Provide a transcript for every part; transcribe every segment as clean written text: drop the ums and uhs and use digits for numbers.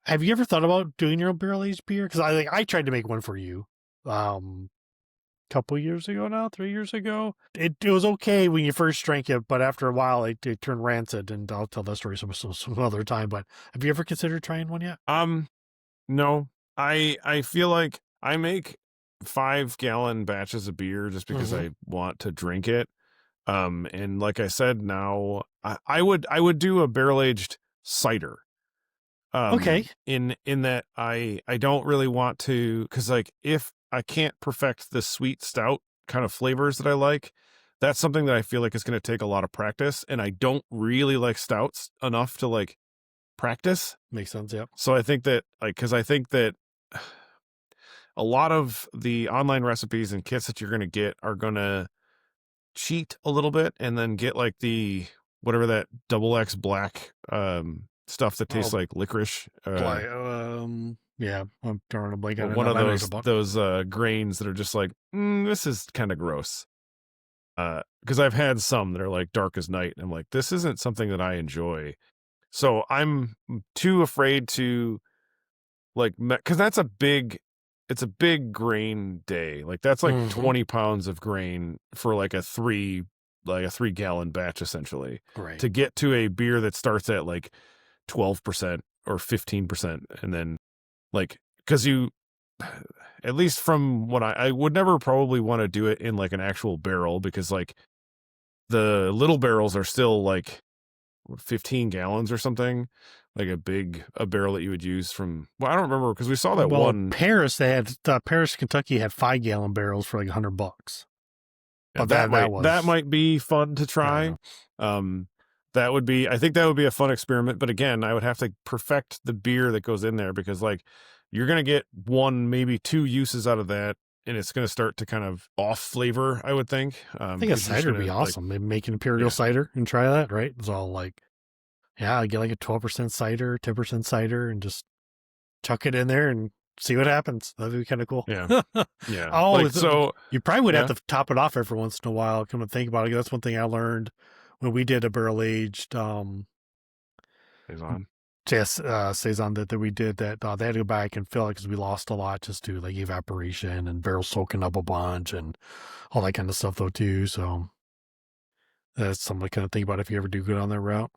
Have you ever thought about doing your own barrel aged beer? Because I tried to make one for you, couple years ago now, 3 years ago. It was okay when you first drank it, but after a while it turned rancid, and I'll tell that story some other time. But have you ever considered trying one yet? No. I feel like I make 5-gallon batches of beer just because Mm-hmm. I want to drink it. And like I said, now I would do a barrel aged cider. Okay. In that I don't really want to, because like if I can't perfect the sweet stout kind of flavors that I like, that's something that I feel like is going to take a lot of practice, and I don't really like stouts enough to like practice. Makes sense, yep. So I think that like, because I think that a lot of the online recipes and kits that you're going to get are going to cheat a little bit and then get like the whatever that double X black stuff that tastes Oh, like licorice, yeah, I'm drawing a blank well, on it. one of I know what you're about. those grains that are just like, this is kind of gross. Because I've had some that are like dark as night, and I'm like, this isn't something that I enjoy. So I'm too afraid to like, because it's a big grain day. Like that's like Mm-hmm. 20 pounds of grain for like a 3-gallon batch essentially, Right. to get to a beer that starts at like 12% or 15%, and then like, because you, at least from what I would never probably want to do it in like an actual barrel, because like the little barrels are still like 15 gallons or something, like a barrel that you would use from, well, I don't remember, because we saw that Well, one. Paris, Paris, Kentucky had 5 gallon barrels for like $100. Yeah, But that that was, might be fun to I don't try. know. That would be, I think that would be a fun experiment, but again, I would have to perfect the beer that goes in there, because like you're going to get one, maybe two uses out of that, and it's going to start to kind of off flavor, I would think. I think a Because you're just cider going would be to like, awesome. Maybe make an imperial yeah, cider and try that, right? It's all like, yeah, get like a 12% cider, 10% cider, and just chuck it in there and see what happens. That'd be kind of cool. yeah, yeah. Oh, Like, so, you probably would have yeah, to top it off every once in a while. Come to think about it, that's one thing I learned when we did a barrel aged is on. saison that we did that they had to go back and fill it because we lost a lot just to like evaporation and barrels soaking up a bunch and all that kind of stuff though too. So that's something to kind of think about if you ever do go down that route.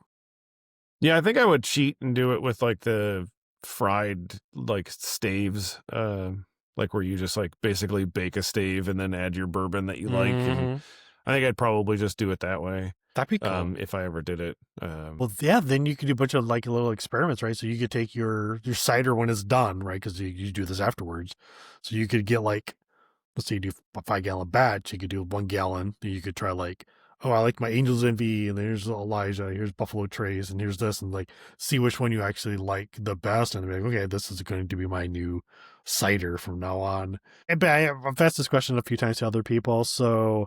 Yeah, I think I would cheat and do it with like the fried like staves, like where you just like basically bake a stave and then add your bourbon that you like, and Mm-hmm. I think I'd probably just do it that way, That'd be cool. if I ever did it. Well, yeah, then you could do a bunch of like little experiments, right? So you could take your cider when it's done, right? Because you do this afterwards. So you could get like, let's say you do a 5 gallon batch, you could do 1 gallon. You could try like, oh, I like my Angel's Envy, and there's Elijah, here's Buffalo Trace, and here's this, and like see which one you actually like the best, and be like, okay, this is going to be my new cider from now on. And but I've asked this question a few times to other people, so